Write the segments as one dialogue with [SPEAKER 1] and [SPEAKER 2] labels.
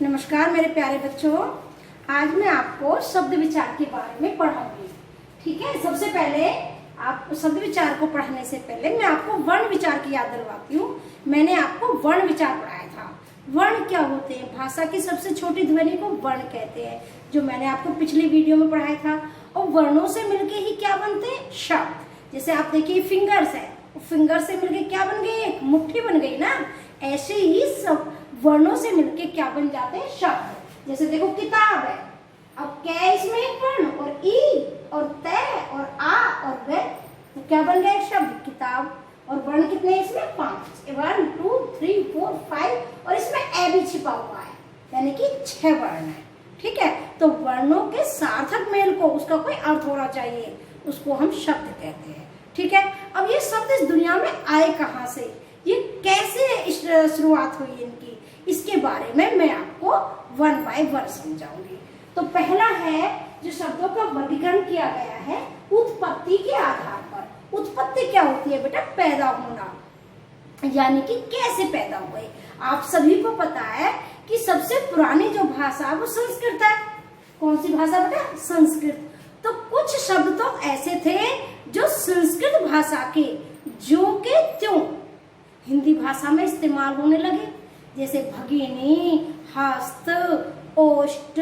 [SPEAKER 1] नमस्कार मेरे प्यारे बच्चों, आज मैं आपको शब्द विचार के बारे में पढ़ाऊंगी। ठीक है, सबसे पहले आप शब्द विचार को पढ़ने से पहले मैं आपको वर्ण विचार की याद दिलवाती हूँ। मैंने आपको वर्ण विचार पढ़ाया था। वर्ण क्या होते हैं? भाषा की सबसे छोटी ध्वनि को वर्ण कहते हैं, जो मैंने आपको पिछली वीडियो में पढ़ाया था। और वर्णों से मिलके ही क्या बनते हैं? शब्द। जैसे आप देखिए फिंगर्स है, फिंगर से मिलके क्या बन गई? एक मुट्ठी बन गई ना। ऐसे ही सब वर्णों से मिलके क्या बन जाते हैं? शब्द। जैसे देखो किताब है, अब क्या इसमें एक वर्ण और ई और तय और आ और वे, तो क्या बन गया? एक शब्द किताब। और वर्ण कितने हैं इसमें? 5। 1 2 3 4 5 और इसमें ए भी छिपा हुआ है, यानी कि 6 वर्ण है। ठीक है, तो वर्णों के सार्थक मेल को उसका कोई अर्थ होना चाहिए, उसको हम शब्द कहते हैं। ठीक है, अब ये शब्द इस दुनिया में आए कहाँ से, ये कैसे शुरुआत हुई इनकी, इसके बारे में मैं आपको वन बाय वन समझाऊंगी। तो पहला है, जो शब्दों का वर्गीकरण किया गया है उत्पत्ति के आधार पर। उत्पत्ति क्या होती है बेटा? पैदा होना, यानी कि कैसे पैदा हुए। आप सभी को पता है कि सबसे पुरानी जो भाषा वो संस्कृत है। कौन सी भाषा बेटा? संस्कृत। तो कुछ शब्द तो ऐसे थे जो संस्कृत भाषा के जो के त्यों हिंदी भाषा में इस्तेमाल होने लगे, जैसे भगिनी, हस्त, ओष्ठ,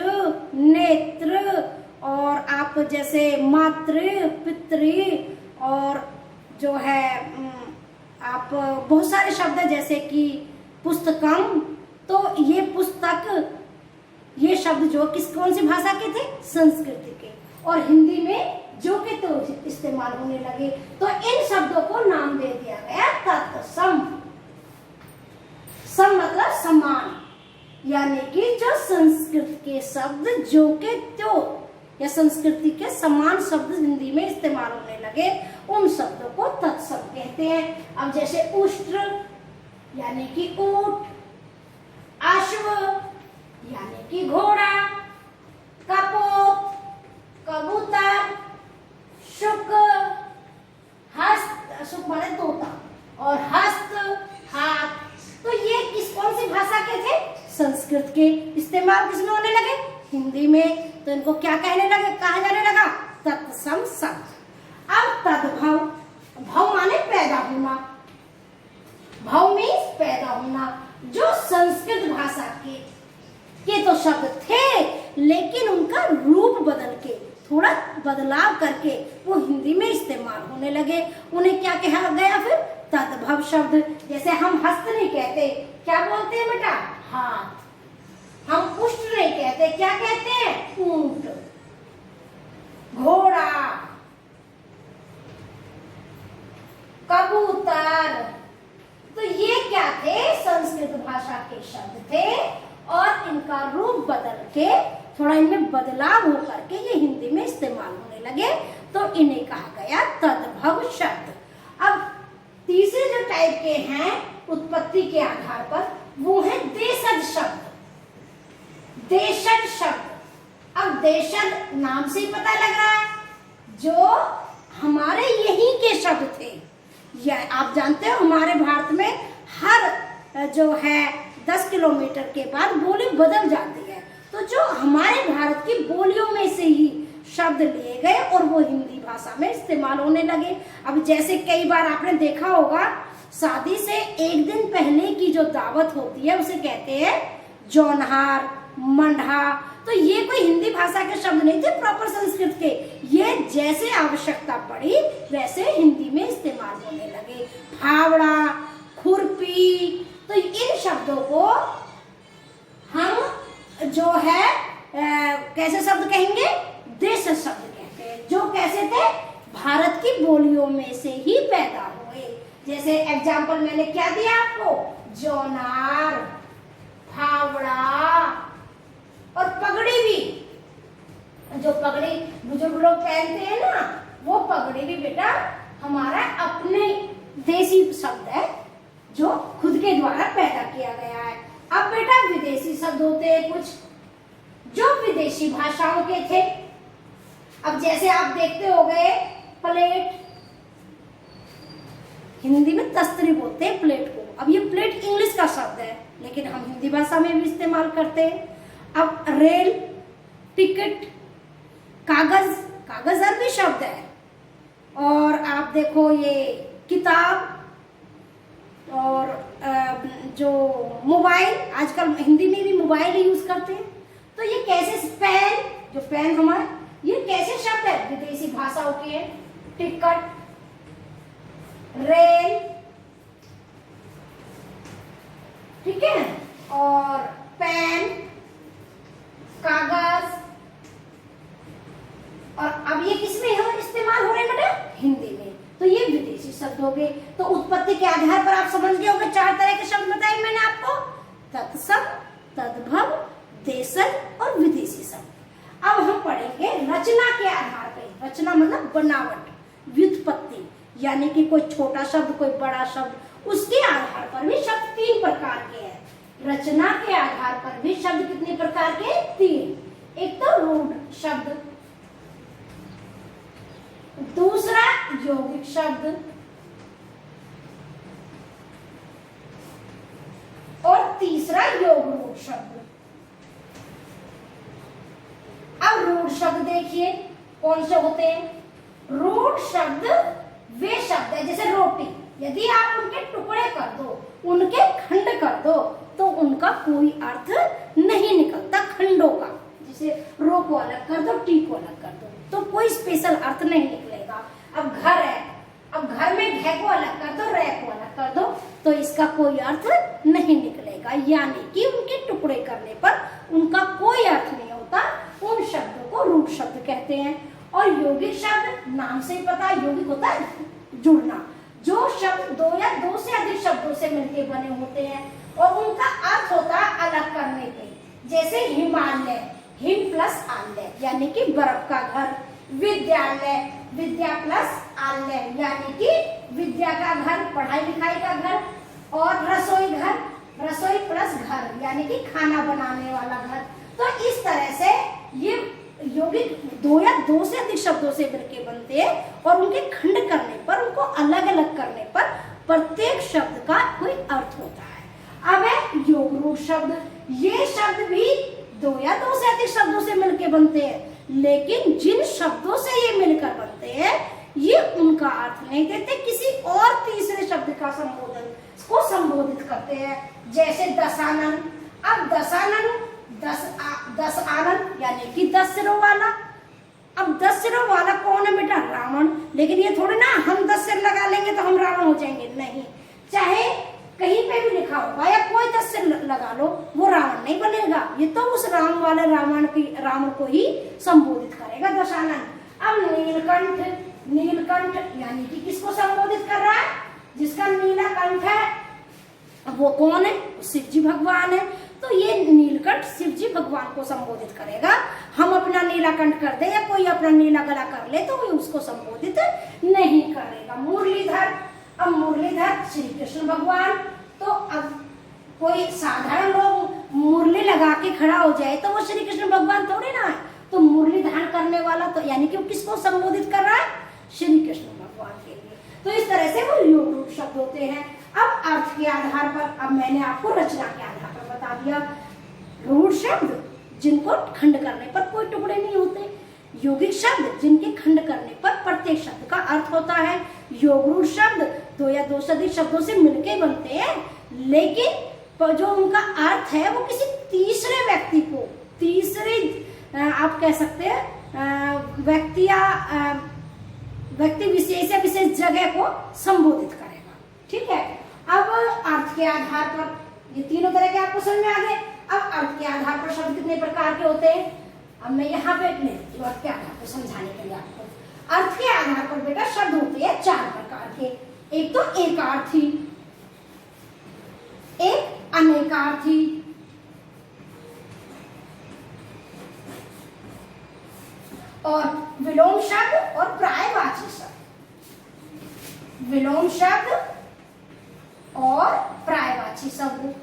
[SPEAKER 1] नेत्र, और आप जैसे मातृ, पितृ, और जो है आप बहुत सारे शब्द है जैसे कि पुस्तकम। तो ये पुस्तक, ये शब्द जो कौन सी भाषा के थे? संस्कृत के। और हिंदी में जो के तो इस्तेमाल होने लगे, तो इन शब्दों को नाम दे दिया गया तत्सम। सम मतलब समान, यानी कि जो संस्कृत के शब्द जो के त्यो या संस्कृति के समान शब्द हिंदी में इस्तेमाल होने लगे, उन शब्दों को तत्सम कहते हैं। अब जैसे उष्ट्र यानी कि ऊंट, अश्व यानी कि घोड़ा, कपोत कबूतर, शुक हस्त, शुक माने तोता, और हस्त हाथ। तो ये कौन सी भाषा के थे? संस्कृत के। इस्तेमाल किसमें होने लगे? हिंदी में। तो इनको क्या कहने लगे, कहा जाने लगा? तत्सम शब्द। अब तद्भव, भव माने पैदा होना, भव मीन्स पैदा होना। जो संस्कृत भाषा के तो शब्द थे, लेकिन उनका रूप बदल के, थोड़ा बदलाव करके वो हिंदी में इस्तेमाल होने लगे। उन्हें क्या कहा गया फिर? तद्भव शब्द। जैसे हम हस्त नहीं कहते, क्या बोलते हैं बेटा? हाथ। हम उष्ट नहीं कहते, क्या कहते हैं? ऊंट, घोड़ा, कबूतर। तो ये क्या थे? संस्कृत भाषा के शब्द थे, और इनका रूप बदल के, थोड़ा इनमें बदलाव होकर के ये हिंदी में इस्तेमाल होने लगे, तो इन्हें कहा गया तद्भव शब्द। अब तीसरे जो टाइप के हैं उत्पत्ति के आधार पर, वो है देशज शब्द। देशज शब्द, अब देशज नाम से ही पता लग रहा है, जो हमारे यहीं के शब्द थे। या आप जानते हो हमारे भारत में हर जो है 10 किलोमीटर के बाद बोली बदल जाती है। तो जो हमारे भारत की बोलियों में से ही शब्द लिए गए और वो हिंदी भाषा में इस्तेमाल होने लगे। अब जैसे कई बार आपने देखा होगा, शादी से एक दिन पहले की जो दावत होती है उसे कहते हैं जौनहार, मंडहा। तो ये कोई हिंदी भाषा के शब्द नहीं थे, प्रॉपर संस्कृत के। ये जैसे आवश्यकता पड़ी वैसे हिंदी में इस्तेमाल होने लगे। फावड़ा, खुरपी, तो इन शब्दों को हम जो है कैसे शब्द कहेंगे? देश शब्द कहते हैं, जो कैसे थे? भारत की बोलियों में से ही पैदा हुए। जैसे एग्जाम्पल मैंने क्या दिया आपको? जौनार, फावड़ा, और पगड़ी भी, जो पगड़ी बुजुर्ग लोग पहनते हैं ना, वो पगड़ी भी बेटा हमारा अपने देसी शब्द है, जो खुद के द्वारा पैदा किया गया है। अब बेटा विदेशी शब्द होते हैं कुछ, जो विदेशी भाषाओं के थे। अब जैसे आप देखते हो गए प्लेट, हिंदी में तस्तरी बोलते हैं प्लेट को। अब ये प्लेट इंग्लिश का शब्द है, लेकिन हम हिंदी हिंदी भाषा में भी इस्तेमाल करते हैं। अब रेल, टिकट, कागज, कागज अरबी शब्द है। और आप देखो ये किताब, और जो मोबाइल, आजकल हिंदी में भी मोबाइल यूज करते हैं। तो ये कैसे, पेन, जो पेन हमारा, ये कैसे शब्द है, विदेशी भाषाओं के हैं। टिकट, रेल, ठीक है, और पेन, कागज, और अब ये किसमें है इस्तेमाल हो रहे हैं बेटा, हिंदी में। तो ये विदेशी शब्द हो गए। तो उत्पत्ति के आधार पर आप समझ गए होंगे, 4 तरह के शब्द बताए मैंने आपको, तत्सम, तद्भव, देशज और विदेशी शब्द। अब हम पढ़ेंगे रचना के आधार पर। रचना मतलब बनावट, व्युत्पत्ति, यानी कि कोई छोटा शब्द, कोई बड़ा शब्द, उसके आधार पर भी शब्द 3 प्रकार के हैं। रचना के आधार पर भी शब्द कितने प्रकार के, 3। एक तो रूढ़ शब्द, दूसरा यौगिक शब्द, और तीसरा योगरूढ़ शब्द। अब रूढ़ शब्द देखिए कौन से होते हैं। रूढ़ शब्द वे शब्द है, जैसे रोटी, यदि आप उनके टुकड़े कर दो, उनके खंड कर दो, तो उनका कोई अर्थ नहीं निकलता खंडों का। जैसे रो को अलग कर दो, टी को अलग कर दो, तो कोई स्पेशल अर्थ नहीं निकलेगा। अब घर है, अब घर में घ को अलग कर दो, रे को अलग कर दो, तो इसका कोई अर्थ नहीं निकलेगा। यानी कि उनके टुकड़े करने पर उनका कोई अर्थ नहीं होता। उन शब्दों को रूढ़ शब्द कहते हैं। और यौगिक शब्द, नाम से ही पता है, यौगिक होता है जुड़ना। जो शब्द 2 या 2 से अधिक शब्दों से मिलकर बने होते हैं और उनका अर्थ होता है अलग करने पे। जैसे हिमालय, हिम प्लस आलय, यानी कि बर्फ का घर। विद्यालय, विद्या प्लस आलय, यानी कि विद्या का घर, पढ़ाई लिखाई का घर। और रसोई घर, रसोई प्लस घर, यानी कि खाना बनाने वाला घर। तो इस तरह से ये यौगिक 2 या 2 से अधिक शब्दों से मिलकर बनते हैं और उनके खंड करने पर, उनको अलग अलग करने पर प्रत्येक शब्द का कोई अर्थ होता है। अब है योगरूढ़ शब्द। ये शब्द भी 2 या 2 से अधिक शब्दों से मिलकर बनते हैं, लेकिन जिन शब्दों से ये मिलकर बनते हैं ये उनका अर्थ नहीं देते, किसी और तीसरे शब्द का संबोधित करते हैं। जैसे दशानन। अब दशानन, 10 आनंद, यानी कि 10 सिरों वाला। अब 10 सिरों वाला कौन है बेटा, रावण। लेकिन ये थोड़ी ना हम 10 सिर लगा लेंगे तो हम रावण हो जाएंगे, नहीं। चाहे कहीं पे भी लिखा होगा या कोई 10 सिर लगा लो, वो रावण नहीं बनेगा। ये तो उस राम वाले रावण को ही संबोधित करेगा, दशानन। अब नीलकंठ, नीलकंठ यानी कि किसको संबोधित कर रहा है, जिसका नीला कंठ है वो कौन है, शिव जी भगवान है। तो ये नीलकंठ शिव जी भगवान को संबोधित करेगा। हम अपना नीला कंठ कर दे या कोई अपना नीला गला कर ले तो वो उसको संबोधित नहीं करेगा। मुरलीधर। अब मुरलीधर श्री कृष्ण भगवान। तो अब कोई साधारण लोग मुरली लगा के खड़ा हो जाए तो वो श्री कृष्ण भगवान थोड़े ना है। तो मुरली धारण करने वाला तो यानी कि वो किसको संबोधित कर रहा है, श्री कृष्ण भगवान के लिए। तो इस तरह से वो योगरूढ़ शब्द होते हैं। अब अर्थ के आधार पर, अब मैंने आपको रचना के आधार पर बता दिया। रूढ़ शब्द जिनको खंड करने पर कोई टुकड़े नहीं होते। यौगिक शब्द जिनके खंड करने पर प्रत्येक शब्द का अर्थ होता है। योगरूढ़ शब्द 2 या 2 से अधिक शब्दों से मिलकर बनते हैं, लेकिन जो उनका अर्थ है वो किसी तीसरे व्यक्ति को, तीसरे आप कह सकते हैं व्यक्ति या व्यक्ति विशेष या विशेष जगह को संबोधित करेगा। ठीक है। अब अर्थ के आधार पर ये तीनों तरह के आपको समझ में आ गए। अब अर्थ के आधार पर शब्द कितने प्रकार के होते हैं, अब मैं यहाँ पे लेती हूँ अर्थ के आधार पर समझाने के लिए आपको। अर्थ के आधार पर बेटा शब्द होते हैं 4 प्रकार के। एक तो एकार्थी, एक अनेकार्थी, और विलोम शब्द और प्रायवाची शब्द। विलोम शब्द और प्रायवाची शब्द।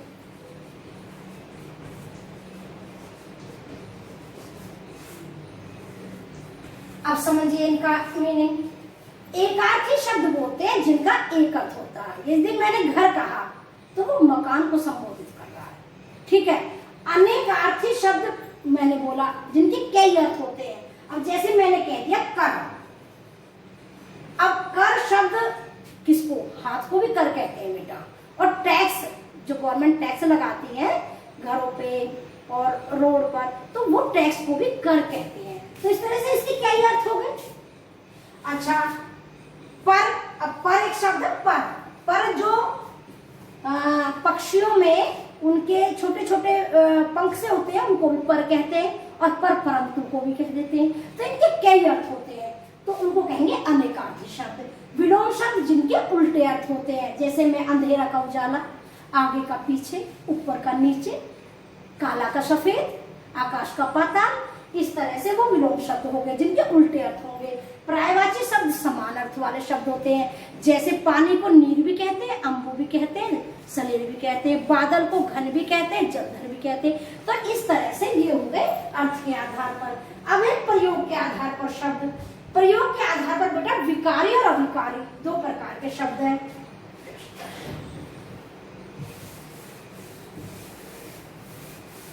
[SPEAKER 1] अब समझिए इनका मीनिंग। एकार्थी शब्द बोलते हैं जिनका एक अर्थ होता है। यदि मैंने घर कहा तो वो मकान को संबोधित कर रहा है। ठीक है। अनेकार्थी शब्द मैंने बोला जिनके कई अर्थ होते हैं। अब जैसे मैंने कह दिया कर, अब कर शब्द किसको, हाथ को भी कर कहते हैं बेटा। और टैक्स, जो गवर्नमेंट टैक्स लगाती है घरों पे और रोड पर, तो वो टैक्स को भी कर कहते हैं। तो इस तरह से इसके कई अर्थ हो गए। अच्छा, पर, अब पर एक शब्द है पर जो पक्षियों में उनके छोटे छोटे पंख से होते हैं उनको भी पर कहते हैं, और परंतु को भी कह देते हैं। तो इनके कई अर्थ होते हैं, तो उनको कहेंगे अनेकार्थी शब्द। विलोम शब्द जिनके उल्टे अर्थ होते हैं, जैसे मैं अंधेरा का उजाला, आगे का पीछे, ऊपर का नीचे, काला का सफेद, आकाश का पाताल, इस तरह से वो विलोम शब्द हो गए जिनके उल्टे अर्थ होंगे। पर्यायवाची शब्द समान अर्थ वाले शब्द होते हैं, जैसे पानी को नीर भी कहते हैं, अम्बु भी कहते हैं, सलेर भी कहते हैं, बादल को घन भी कहते हैं, जलधर भी कहते हैं। तो इस तरह से ये हो गए अर्थ के आधार पर। अब है प्रयोग के आधार पर शब्द। प्रयोग के आधार पर बेटा विकारी और अविकारी दो प्रकार के शब्द हैं।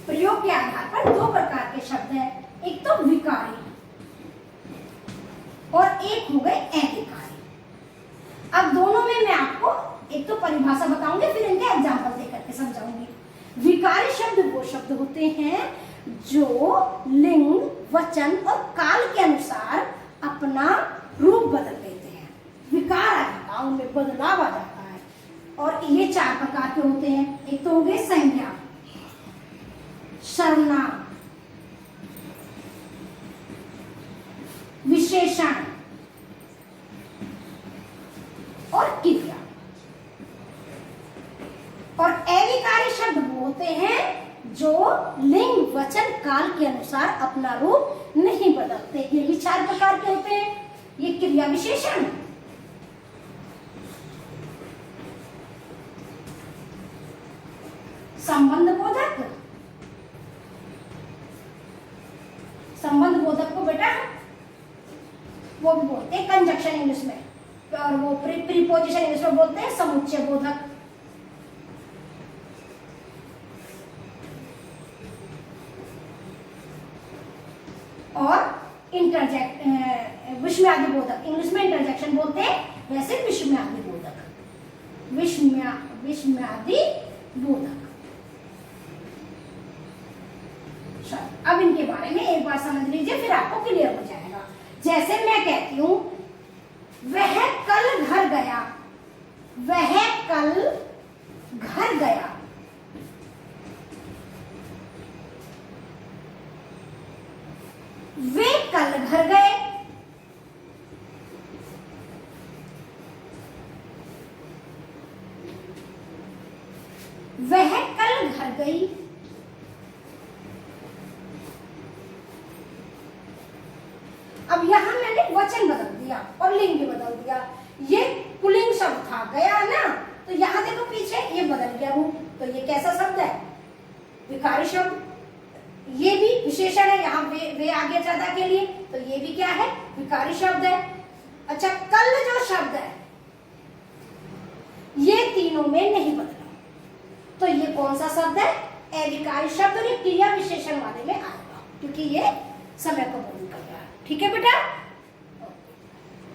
[SPEAKER 1] प्रयोग के आधार पर दो प्रकार के शब्द हैं, एक तो विकारी और एक हो गए अविकारी। अब दोनों में मैं आपको एक तो परिभाषा बताऊंगी, फिर इनके एग्जाम्पल देकर के समझाऊंगी। विकारी शब्द वो शब्द होते हैं जो लिंग, वचन और काल के अनुसार अपना रूप बदल लेते हैं। विकार आ जाता है, उनमें बदलाव आ जाता है। और ये चार प्रकार के होते हैं। एक तो हो गए संज्ञा, सर्वनाम, विशेषण और क्रिया। और अविकारी शब्द वो होते हैं जो लिंग, वचन, काल के अनुसार अपना रूप नहीं बदलते। ये भी चार प्रकार के होते हैं। ये क्रिया विशेषण, संबंध बोधक, संबंध बोधक को बेटा वो भी बोलते हैं कंजक्शन इंग्लिश में, और वो प्रीपोजिशन इंग्लिश में बोलते हैं समुच्चय बोधक। और इंटरजेक्ट विस्मयादि बोधक, इंग्लिश में इंटरजेक्शन बोलते हैं, वैसे विस्मयादि बोधक, विस्मयादि बोधक। अब इनके बारे में एक बार समझ लीजिए, फिर आपको क्लियर हो जाएगा। जैसे मैं कहती हूं वह कल घर गया, वह कल घर गया, वे कल घर गए, वह कल घर गई। अब यहां मैंने वचन बदल दिया और लिंग भी बदल दिया। ये पुल्लिंग शब्द था, गया ना, तो यहां देखो पीछे ये बदल गया रूप। तो ये कैसा शब्द है? विकारी शब्द। ये भी विशेषण है, यहाँ वे आगे ज्यादा के लिए, तो ये भी क्या है? विकारी शब्द है। अच्छा, कल जो शब्द है ये तीनों में नहीं बदला, तो ये कौन सा शब्द है? अविकारी शब्द। और ये क्रिया विशेषण वाले में आएगा, क्योंकि ये समय को बोध कर रहा है। ठीक है बेटा।